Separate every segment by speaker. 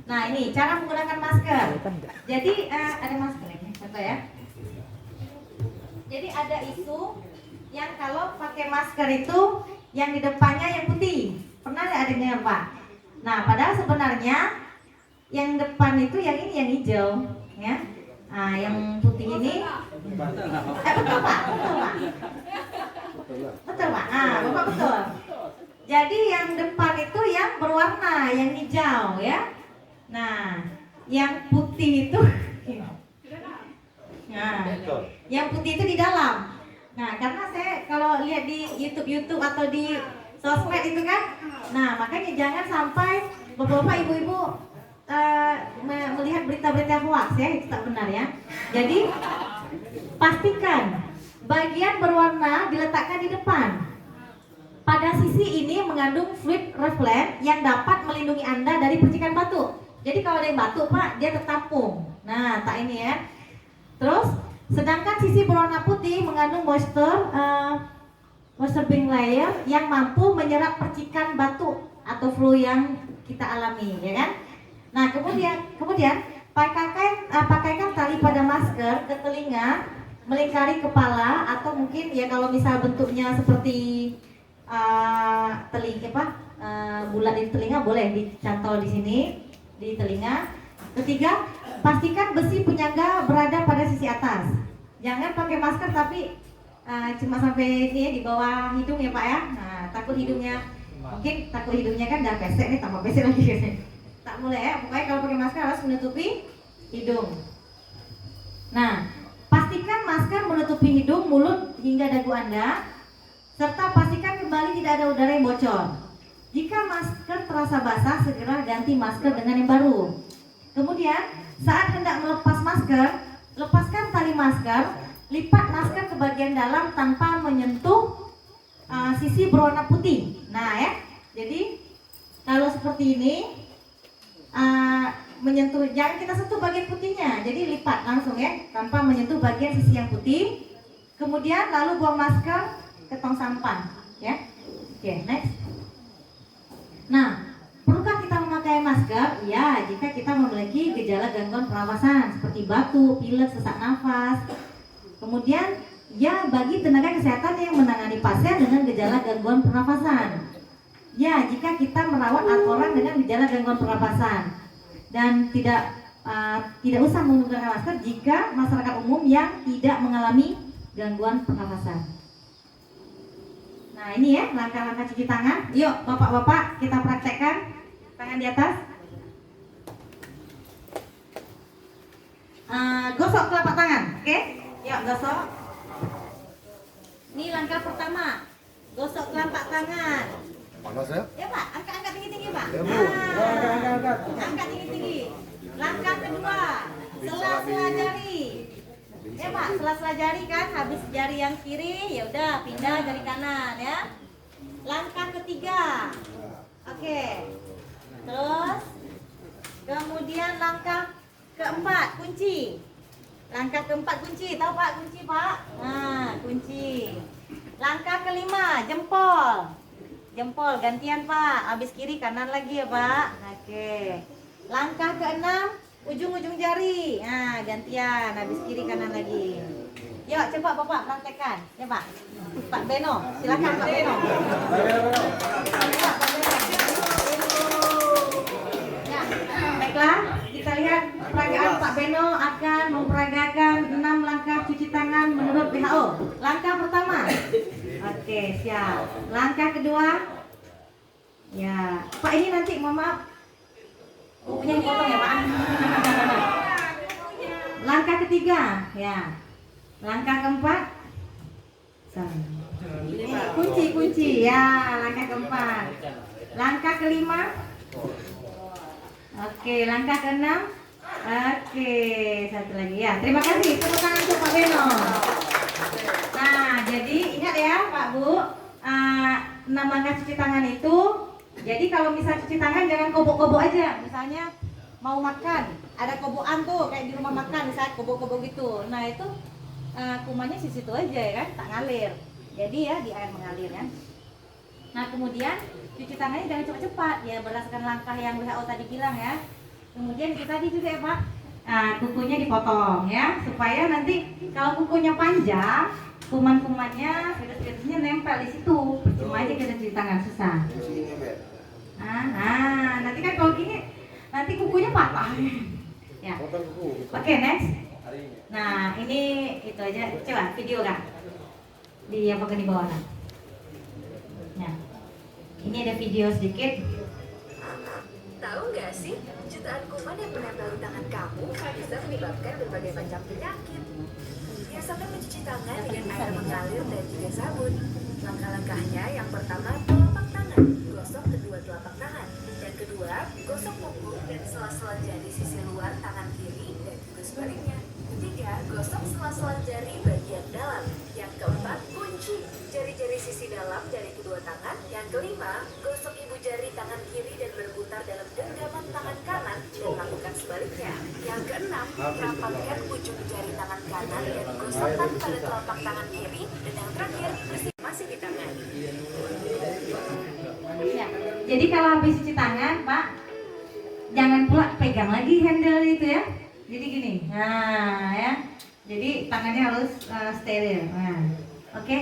Speaker 1: Nah, ini cara menggunakan masker. Jadi ada masker ini, contoh ya. Jadi ada isu yang kalau pakai masker itu yang di depannya yang putih. Pernah nggak ada dengar Pak? Nah, padahal sebenarnya yang depan itu yang ini yang hijau, ya. Nah, yang putih ini. Betul Pak, betul Pak. Betul Pak. Ah, Bapak betul. Jadi yang depan itu yang berwarna, yang hijau, ya. Nah, yang putih itu, nah, yang putih itu di dalam. Nah, karena saya kalau lihat di YouTube atau di sosmed itu kan, nah makanya jangan sampai bapak-bapak, ibu-ibu melihat berita-berita hoax ya, itu tak benar ya. Jadi pastikan bagian berwarna diletakkan di depan. Pada sisi ini mengandung fluid repellent yang dapat melindungi Anda dari percikan batuk. Jadi kalau ada yang batuk Pak, dia tertampung. Nah, tak ini ya. Terus, sedangkan sisi berwarna putih mengandung moisture being layer yang mampu menyerap percikan batuk atau flu yang kita alami, ya kan? Nah, kemudian pakaikan tali pada masker ke telinga, melingkari kepala, atau mungkin ya kalau misal bentuknya seperti bulat di telinga boleh dicantol di sini di telinga. Ketiga, pastikan besi penyangga berada pada sisi atas. Jangan pakai masker tapi cuma sampai ini ya, di bawah hidung ya Pak ya. Nah, takut hidungnya kan udah pesek nih, tambah pesek lagi. Tak boleh ya, pokoknya kalau pakai masker harus menutupi hidung. Nah, pastikan masker menutupi hidung, mulut hingga dagu Anda, serta pastikan kembali tidak ada udara yang bocor. Jika masker terasa basah, segera ganti masker dengan yang baru. Kemudian, saat hendak melepas masker, lepaskan tali masker, lipat masker ke bagian dalam tanpa menyentuh sisi berwarna putih. Nah ya, jadi kalau seperti ini menyentuh, jangan kita sentuh bagian putihnya, jadi lipat langsung ya, tanpa menyentuh bagian sisi yang putih. Kemudian lalu buang masker ke tong sampah, ya. Oke, next. Nah, perlukah kita memakai masker? Ya, jika kita memiliki gejala gangguan pernafasan seperti batuk, pilek, sesak nafas. Kemudian, ya bagi tenaga kesehatan yang menangani pasien dengan gejala gangguan pernafasan. Ya, jika kita merawat orang dengan gejala gangguan pernafasan, dan tidak usah menggunakan masker jika masyarakat umum yang tidak mengalami gangguan pernafasan. Nah ini ya langkah-langkah cuci tangan. Yuk bapak-bapak kita praktekkan. Tangan di atas. Gosok telapak tangan. Oke? Yuk gosok. Ini langkah pertama. Gosok telapak tangan.
Speaker 2: Panas ya?
Speaker 1: Ya Pak, angkat tinggi-tinggi Pak.
Speaker 2: Ya, Bu.
Speaker 1: Angkat tinggi-tinggi. Langkah kedua, sela-sela jari. Ya Pak, sela-sela jari kan, habis jari yang kiri, ya udah pindah jari kanan ya. Langkah ketiga, oke. Terus, kemudian langkah keempat, kunci. Langkah keempat kunci, tahu Pak kunci Pak? Nah, kunci. Langkah kelima, jempol. Jempol gantian Pak, habis kiri kanan lagi ya Pak. Oke. Langkah keenam, ujung-ujung jari. Nah, gantian, habis kiri kanan lagi. Yuk, coba Bapak praktekkan. Ya Pak. Pak Beno, silakan Pak Beno. Ya, baiklah, kita lihat peragaan Pak Beno akan memperagakan 6 langkah cuci tangan menurut WHO. Langkah pertama. Oke, siap. Langkah kedua. Ya, Pak ini nanti mohon maaf. Bukunya dipotong ya Pak. Langkah ketiga, ya. Langkah keempat. Kunci ya, langkah keempat. Langkah kelima. Oke, langkah keenam. Oke, satu lagi ya. Terima kasih. Tepuk tangan untuk Pak Beno. Nah, jadi ingat ya Pak Bu, 6 langkah cuci tangan itu. Jadi kalau misal cuci tangan jangan kobok-kobok aja. Misalnya mau makan, ada kobokan tuh kayak di rumah makan, misalnya kobok-kobok gitu. Nah itu kumannya di situ aja ya kan, tak ngalir. Jadi ya di air mengalir kan. Nah kemudian cuci tangannya jangan cepat-cepat ya, berdasarkan langkah yang WHO tadi bilang ya. Kemudian itu tadi juga ya Pak, kukunya dipotong ya, supaya nanti kalau kukunya panjang, kuman-kumannya, virus-virusnya nempel di situ. Percuma aja kita cuci tangan, susah. Nanti kan kalau gini, nanti kukunya patah. Ya. Oke, next. Nah, ini itu aja. Coba video kan? Di apa di bawah? Nah, ini ada video sedikit.
Speaker 2: Tahu nggak sih, jutaan kuman yang menempel di tangan kamu bisa menyebabkan berbagai macam penyakit. Biasakan mencuci tangan dengan air mengalir dan juga sabun. Langkah-langkahnya yang pertama, telapak tangan. Gosok kedua telapak tangan. Yang kedua, gosok punggung dan sela-sela jari sisi luar tangan kiri dan juga sebaliknya. Ketiga, gosok sela-sela jari bagian dalam. Yang keempat, kunci jari-jari sisi dalam dari kedua tangan. Yang kelima, gosok ibu jari tangan kiri dan berputar dalam genggaman tangan kanan dan lakukan sebaliknya. Yang keenam, rapatkan ujung jari tangan kanan dan gosokkan pada telapak tangan kiri. Dan yang terakhir, bersih masih di tangan.
Speaker 1: Ya. Jadi kalau habis cuci tangan, Pak, jangan pula pegang lagi handle itu ya. Jadi gini, nah ya. Jadi tangannya harus steril. Nah, oke.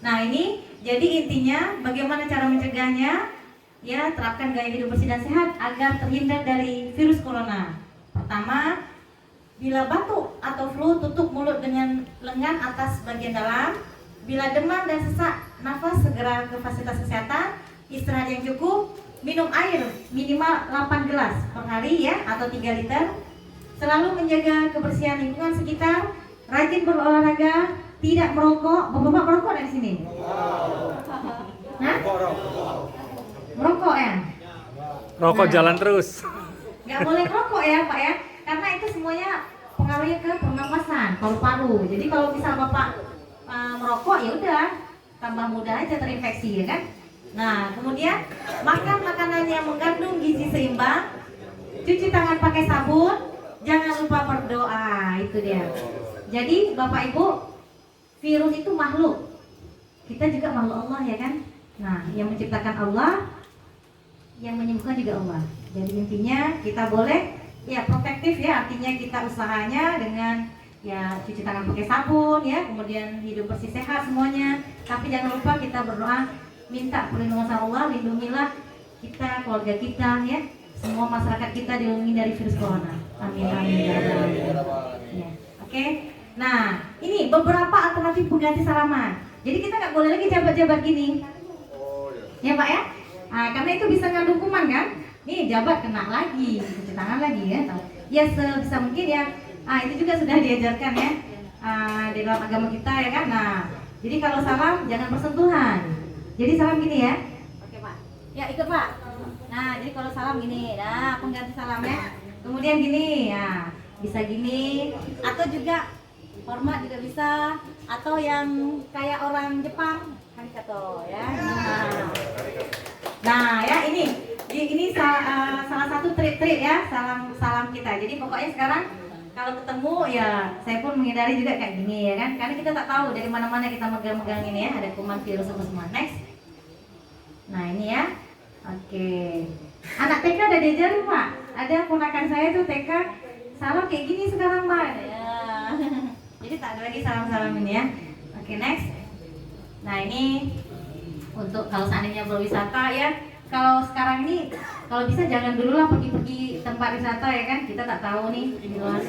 Speaker 1: Nah ini, jadi intinya bagaimana cara mencegahnya? Ya, terapkan gaya hidup bersih dan sehat agar terhindar dari virus corona. Pertama, bila batuk atau flu, tutup mulut dengan lengan atas bagian dalam. Bila demam dan sesak nafas, segera ke fasilitas kesehatan. Istirahat yang cukup, minum air minimal 8 gelas per hari ya, atau 3 liter. Selalu menjaga kebersihan lingkungan sekitar, rajin berolahraga, tidak merokok. Bapak merokok dari sini? Hah? Merokok ya?
Speaker 3: Rokok jalan terus.
Speaker 1: Nggak boleh merokok ya Pak ya, karena itu semuanya pengaruhnya ke pernapasan, paru-paru. Jadi kalau misal Bapak merokok ya udah tambah mudah aja terinfeksi ya kan. Nah kemudian makan makanan yang mengandung gizi seimbang, cuci tangan pakai sabun, jangan lupa berdoa. Itu dia. Jadi Bapak Ibu, virus itu makhluk, kita juga makhluk Allah ya kan. Nah yang menciptakan Allah, yang menyembuhkan juga Allah. Jadi intinya kita boleh ya protektif ya, artinya kita usahanya dengan ya cuci tangan pakai sabun ya, kemudian hidup bersih sehat semuanya. Tapi jangan lupa kita berdoa, minta perlindungan sama Allah, lindungilah kita, keluarga kita ya, semua masyarakat kita dilindungi dari virus corona. Amin amin ya Rabbal alamin. Ya, oke. Nah ini beberapa alternatif pengganti salaman. Jadi kita nggak boleh lagi jabat-jabat gini, ya Pak ya. Nah, karena itu bisa ngandung kuman kan. Nih jabat kena lagi, cuci tangan lagi ya. Ya sebisa mungkin ya. Itu juga sudah diajarkan ya di dalam agama kita ya kan. Nah, jadi kalau salam jangan bersentuhan. Jadi salam gini ya. Oke Pak. Ya ikut Pak. Nah, jadi kalau salam gini. Nah, pengganti salamnya. Kemudian gini, ya bisa gini. Atau juga hormat juga bisa. Atau yang kayak orang Jepang, arigato ya. Nah ya ini salah satu trik-trik ya salam kita. Jadi pokoknya sekarang kalau ketemu ya saya pun menghindari juga kayak gini ya kan, karena kita tak tahu dari mana-mana kita megang-megang ini ya, ada kuman virus apa semua. Next. Nah ini ya, oke. Anak TK ada diajarin Pak, ada ponakan saya tuh TK salam kayak gini sekarang Pak ya. Jadi tak ada lagi salam-salam ini ya. Oke next. Nah ini untuk kalau seandainya berwisata ya, kalau sekarang ini kalau bisa jangan dulu lah pergi-pergi tempat wisata ya kan, kita tak tahu nih di luar.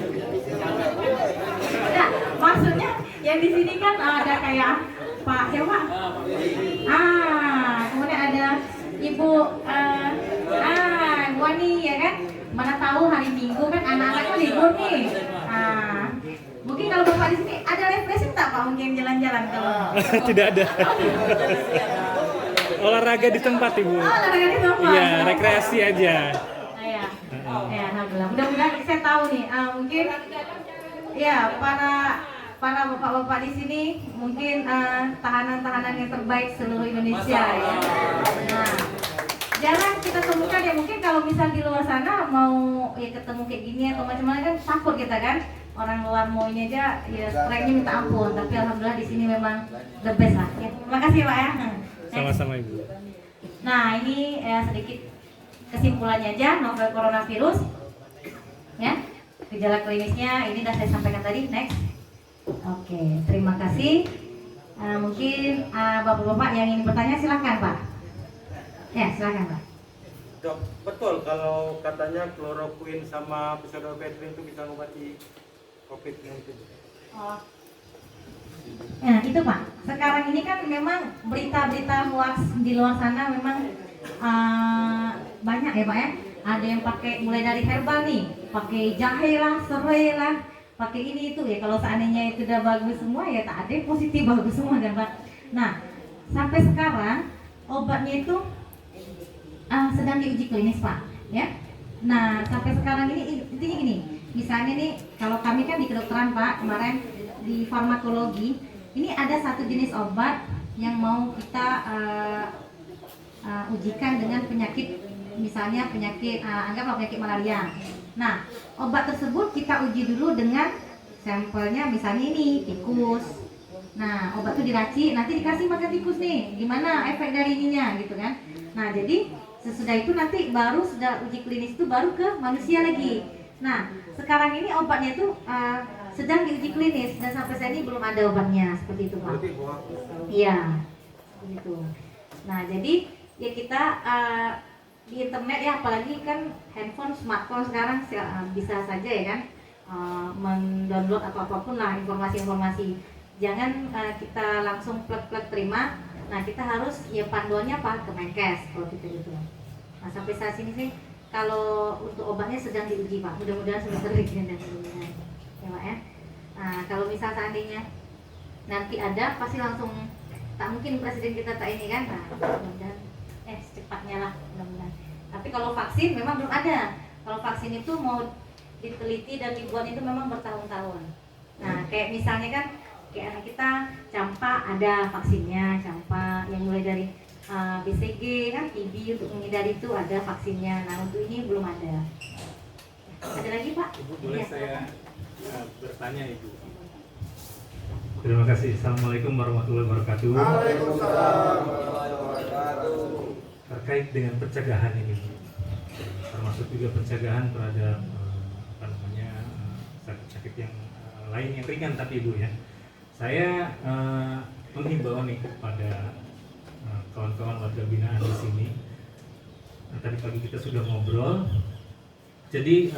Speaker 1: Nah, maksudnya yang di sini kan ada kayak Pak siapa? Kemudian ada Ibu Wani ya kan, mana tahu hari Minggu kan anak-anaknya libur nih. Mungkin kalau Bapak di sini ada refreshing tak Pak, mungkin jalan-jalan kalau?
Speaker 3: Tidak ada. Olahraga di tempat Ibu.
Speaker 1: Olahraga di tempat.
Speaker 3: Iya, rekreasi aja.
Speaker 1: Ya, alhamdulillah. Mudah-mudahan saya tahu nih, mungkin ya para bapak-bapak di sini mungkin tahanan-tahanan yang terbaik seluruh Indonesia ya. Nah, jarang kita temukan ya, mungkin kalau misal di luar sana mau ya ketemu kayak gini atau macam-macam kan takut kita kan. Orang luar mau ini aja ya strengthnya minta ampun, tapi alhamdulillah di sini memang the best lah. Ya, terima kasih Pak ya.
Speaker 3: Sama-sama Ibu.
Speaker 1: Nah ini sedikit kesimpulannya aja, novel coronavirus gejala klinisnya ini sudah saya sampaikan tadi. Next. Oke, terima kasih. Mungkin bapak-bapak yang ingin bertanya silakan Pak. Ya silakan Pak.
Speaker 4: Dok, betul kalau katanya kloroquine sama pseudoephedrine itu bisa mengobati COVID-19.
Speaker 1: Oh. Nah itu Pak, sekarang ini kan memang berita-berita hoax di luar sana memang banyak ya Pak ya. Ada yang pakai mulai dari herbal nih, pakai jahe lah, serai lah, pakai ini itu ya. Kalau seandainya itu udah bagus semua ya tak ada yang positif bagus semua kan Pak. Nah sampai sekarang obatnya itu sedang diuji klinis Pak ya. Nah sampai sekarang ini intinya gini, misalnya nih kalau kami kan di kedokteran Pak kemarin di farmakologi ini ada satu jenis obat yang mau kita ujikan dengan penyakit, misalnya penyakit anggaplah penyakit malaria. Nah obat tersebut kita uji dulu dengan sampelnya misalnya ini tikus. Nah obat itu diracik, nanti dikasih makan tikus nih, gimana efek dari ininya gitu kan. Nah jadi sesudah itu nanti baru sudah uji klinis itu baru ke manusia lagi. Nah sekarang ini obatnya itu sedang diuji klinis dan sampai saat ini belum ada obatnya seperti itu Pak. Iya, begitu. Nah jadi ya kita di internet ya, apalagi kan handphone, smartphone sekarang bisa saja ya kan mendownload atau apapun lah informasi-informasi. Jangan kita langsung plek-plek terima. Nah kita harus ya panduannya apa, ke Menkes kalau kita gitu. Nah sampai saat ini sih kalau untuk obatnya sedang diuji Pak. Mudah-mudahan sebentar lagi dan mudah-mudahan ya Pak ya. Nah kalau misal seandainya nanti ada pasti langsung, tak mungkin presiden kita tak ini kan. Nah mudah-mudahan secepatnya lah mudah-mudahan. Tapi kalau vaksin memang belum ada. Kalau vaksin itu mau diteliti dan dibuat itu memang bertahun-tahun. Nah kayak misalnya kan kayak anak kita campak ada vaksinnya, campak yang mulai dari BCG kan, TB untuk menghindari itu ada vaksinnya. Nah untuk ini belum ada. Ada lagi Pak?
Speaker 3: Ibu boleh
Speaker 1: Ya,
Speaker 3: saya bertanya Ibu?
Speaker 5: Terima kasih. Assalamualaikum warahmatullahi wabarakatuh.
Speaker 4: Waalaikumsalam warahmatullahi wabarakatuh.
Speaker 5: Terkait dengan pencegahan ini, termasuk juga pencegahan terhadap sakit-sakit yang lain yang ringan tapi Ibu ya. Saya menghimbau nih kepada kawan-kawan warga binaan di sini. Tadi pagi kita sudah ngobrol. Jadi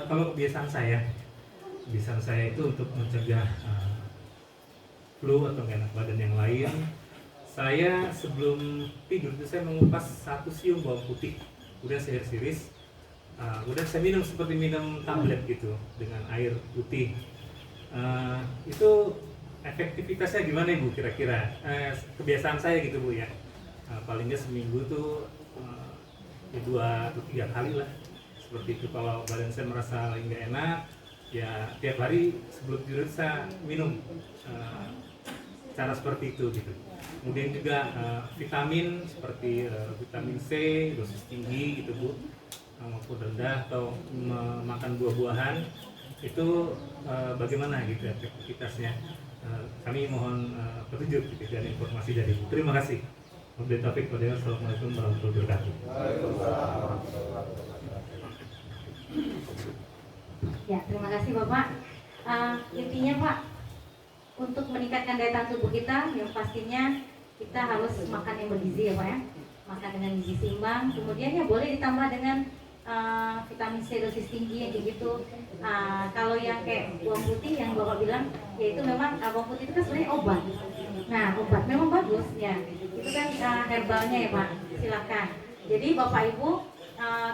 Speaker 5: kalau kebiasaan saya itu untuk mencegah flu atau nggak enak badan yang lain, saya sebelum tidur itu saya mengupas 1 siung bawang putih, udah saya iris, udah saya minum seperti minum tablet gitu dengan air putih. Itu efektivitasnya gimana Ibu kira-kira? Kebiasaan saya gitu Bu ya, paling nggak seminggu tuh 2 atau 3 kali lah seperti itu. Kalau badan saya merasa lagi nggak enak ya tiap hari sebelum tidur saya minum cara seperti itu gitu. Kemudian juga vitamin seperti vitamin C dosis tinggi gitu Bu, maupun rendah atau makan buah-buahan itu bagaimana gitu efektivitasnya. Kami mohon petunjuk gitu, dan informasi dari Ibu. Terima kasih. Wabillahi taufiq wal hidayah. Assalamualaikum warahmatullahi wabarakatuh.
Speaker 1: Ya, terima kasih Bapak. Intinya Pak, untuk meningkatkan daya tahan tubuh kita, yang pastinya kita harus makan yang bergizi ya Pak ya. Makan dengan gizi seimbang. Kemudian ya boleh ditambah dengan vitamin C dosis tinggi yang kayak gitu. Kalau yang kayak bawang putih yang Bapak bilang, yaitu memang bawang putih itu kan sebenarnya obat. Nah obat memang bagus ya. Itu kan herbalnya ya Pak. Silakan. Jadi Bapak Ibu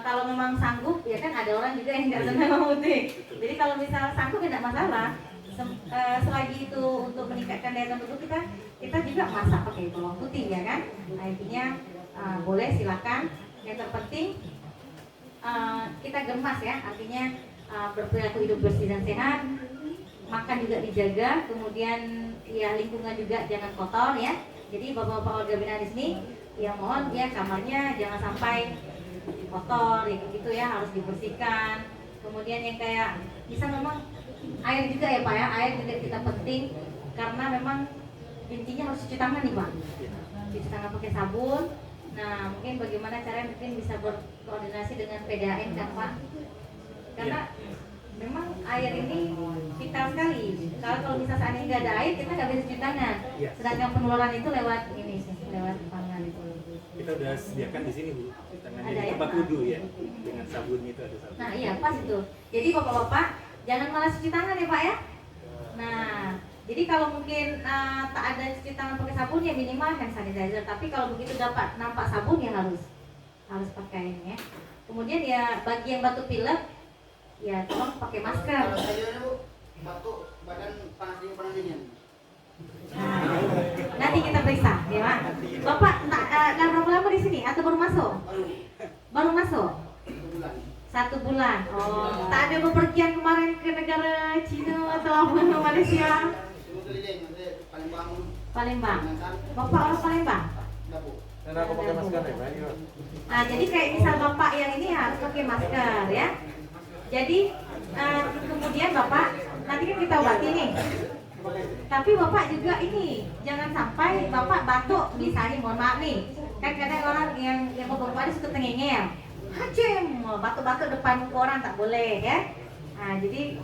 Speaker 1: kalau memang sanggup ya kan, ada orang juga yang nggak senang bawang putih. Jadi kalau misalnya sanggup tidak masalah. Selagi itu untuk meningkatkan daya tahan tubuh kita juga masak pakai bawang putih ya kan. Nah, intinya boleh silakan. Yang terpenting kita gemas ya, artinya berperilaku hidup bersih dan sehat, makan juga dijaga, kemudian ya lingkungan juga jangan kotor ya. Jadi bapak-bapak warga binaan di sini ya mohon ya kamarnya jangan sampai kotor ya gitu ya, harus dibersihkan. Kemudian yang kayak bisa memang air juga ya Pak ya, air juga kita penting karena memang intinya harus cuci tangan nih Pak, cuci tangan pakai sabun. Nah mungkin bagaimana caranya mungkin bisa berkoordinasi dengan PDAM kan Pak, karena memang air kalau misalnya seandainya nggak ada air kita nggak bisa cuci tangan.
Speaker 3: Iya.
Speaker 1: Sedangkan penularan itu lewat ini sih, lewat tangan itu.
Speaker 3: Kita udah sediakan di sini Bu. Tangannya
Speaker 1: Ada
Speaker 3: di
Speaker 1: ya?
Speaker 3: tempat wudhu ya. Dengan sabun itu ada sabun.
Speaker 1: Nah iya pas itu. Jadi bapak-bapak jangan malas cuci tangan ya Pak ya. Nah jadi kalau mungkin tak ada cuci tangan pakai sabun ya minimal hand sanitizer. Tapi kalau begitu dapat nampak sabun ya harus pakai ini ya. Kemudian ya bagi yang batuk pilek ya tolong pakai masker.
Speaker 6: Kalau saya Bu, batuk badan panas dingin.
Speaker 1: Nah, nanti kita periksa ya Pak. Bapak udah berapa lama di sini atau baru masuk? Baru masuk? 1 bulan. Oh, tak ada bepergian kemarin ke negara Cina atau apa Malaysia? Palembang. Bapak orang Palembang?
Speaker 4: Dan aku pakai masker ya, Pak.
Speaker 1: Nah, jadi kayak misal Bapak yang ini harus pakai masker ya. Jadi kemudian Bapak nanti kan kita obati nih. Tapi Bapak juga ini jangan sampai Bapak batuk misalnya mohon maaf nih. Kan kadang orang yang Bapak suka tengengel. Hacim, batuk-batuk depan muka orang tak boleh ya. Nah, jadi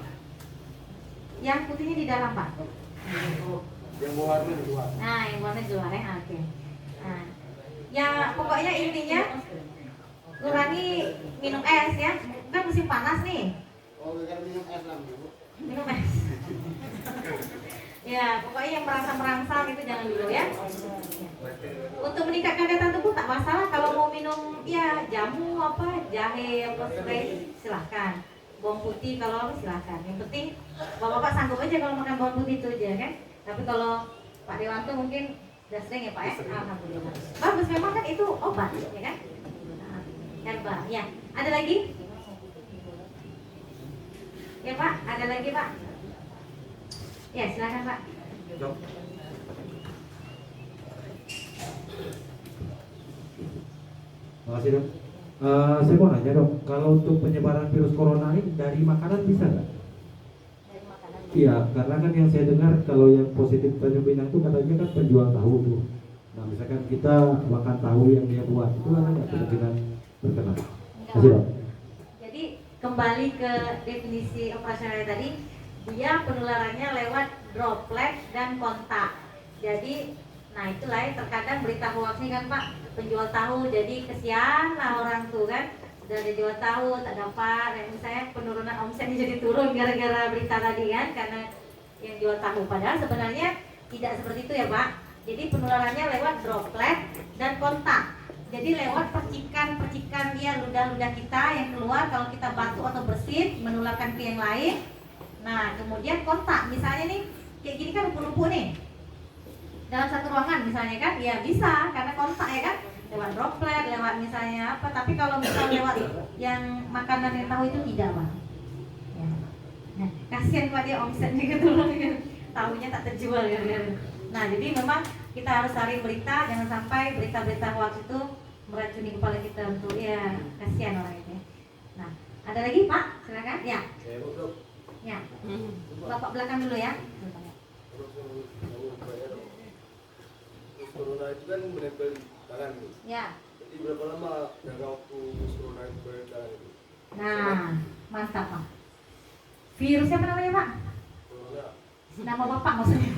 Speaker 1: yang putihnya di dalam Pak.
Speaker 4: Yang warna di luar.
Speaker 1: Nah, yang warna di luar ya. Oke. Nah, ya pokoknya intinya kurangi minum es ya. Kan musim panas nih.
Speaker 6: Oh, gara minum es lah Bu.
Speaker 1: Minum es. Ya, pokoknya yang merangsang itu jangan dulu ya. Untuk meningkatkan daya tubuh tak masalah kalau mau minum ya jamu apa jahe apa serai silahkan. Bawang putih kalau apa silahkan. Yang penting bapak-bapak sanggup aja kalau makan bawang putih itu aja kan. Tapi kalau Pak Dewanto mungkin sudah sering ya Pak ya. Alhamdulillah. Bagus memang kan itu obat ya kan. Nah, herbal ya. Ada lagi? Ya Pak, ada lagi Pak. Ya silakan Pak.
Speaker 4: Dok.
Speaker 7: Makasih Dok. Saya mau nanya Dok, kalau untuk penyebaran virus corona ini dari makanan bisa nggak?
Speaker 1: Dari makanan.
Speaker 7: Iya, karena kan yang saya dengar kalau yang positif Tanjung Pinang itu katanya kan penjual tahu tuh. Nah misalkan kita makan tahu yang dia buat, itu ada nggak kemungkinan berkena? Makasih Dok.
Speaker 1: Jadi kembali ke definisi operasional tadi, dia penularannya lewat droplet dan kontak. Jadi, nah itulah ya, terkadang berita hoax ini kan Pak, penjual tahu, jadi kesian lah orang tuh kan, udah dijual tahu tak dapat, dan misalnya penurunan omsetnya jadi turun gara-gara berita tadi kan, karena yang jual tahu. Padahal sebenarnya tidak seperti itu ya Pak. Jadi penularannya lewat droplet dan kontak. Jadi lewat percikan-percikan ya ludah-ludah kita yang keluar kalau kita batuk atau bersin menularkan ke yang lain. Nah kemudian kontak, misalnya nih kayak gini kan lumpuh-lumpuh nih dalam satu ruangan misalnya kan, ya bisa karena kontak ya kan, lewat droplet, lewat misalnya apa. Tapi kalau misalnya lewat yang makanan yang tahu itu tidak Pak ya. Nah, kasihan Pak dia omsetnya keturun kan, tahunya tak terjual ya. Nah jadi memang kita harus cari berita, jangan sampai berita-berita hoax itu meracuni kepala kita untuk ya kasihan orang itu ya. Nah ada lagi Pak, silakan ya.
Speaker 4: Saya Dok.
Speaker 1: Ya, Bapak belakang dulu ya.
Speaker 8: Corona itu kan menempel di tangan nih.
Speaker 1: Ya.
Speaker 8: Jadi berapa lama jangka waktu virus corona itu menempel di tangan itu?
Speaker 1: Nah, mantap Pak. Virusnya apa namanya Pak?
Speaker 8: Corona.
Speaker 1: Nama Bapak maksudnya?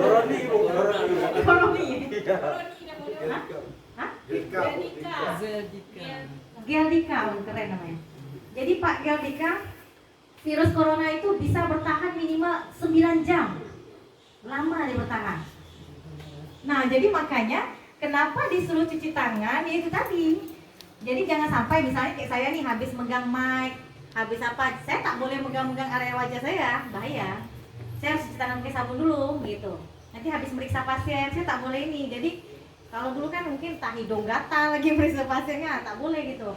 Speaker 4: Koroni, Bu. Koroni.
Speaker 1: Koroni.
Speaker 4: Iya.
Speaker 1: Hah?
Speaker 4: Dika.
Speaker 1: Geldika, keren namanya. Jadi Pak Geldika, virus corona itu bisa bertahan minimal 9 jam. Lama dia bertahan. Nah, jadi makanya kenapa disuruh cuci tangan, ya itu tadi. Jadi jangan sampai misalnya kayak saya nih habis megang mic, habis apa, saya tak boleh megang-megang area wajah saya, bahaya. Saya harus cuci tangan pakai sabun dulu gitu. Nanti habis meriksa pasien, saya tak boleh ini. Jadi kalau dulu kan mungkin tak hidung gatal lagi meriksa pasiennya, tak boleh gitu.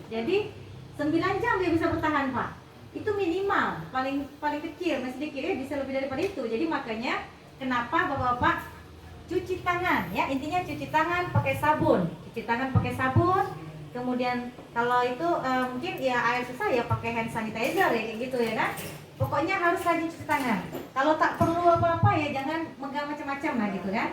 Speaker 1: Jadi 9 jam dia bisa bertahan Pak. Itu minimal, paling kecil, masih sedikit ya bisa lebih daripada itu. Jadi makanya kenapa Bapak-bapak cuci tangan ya, intinya cuci tangan pakai sabun, kemudian kalau itu mungkin ya air susah ya pakai hand sanitizer ya kayak gitu ya kan. Pokoknya harus rajin cuci tangan. Kalau tak perlu apa-apa ya jangan megang macam-macam lah gitu kan.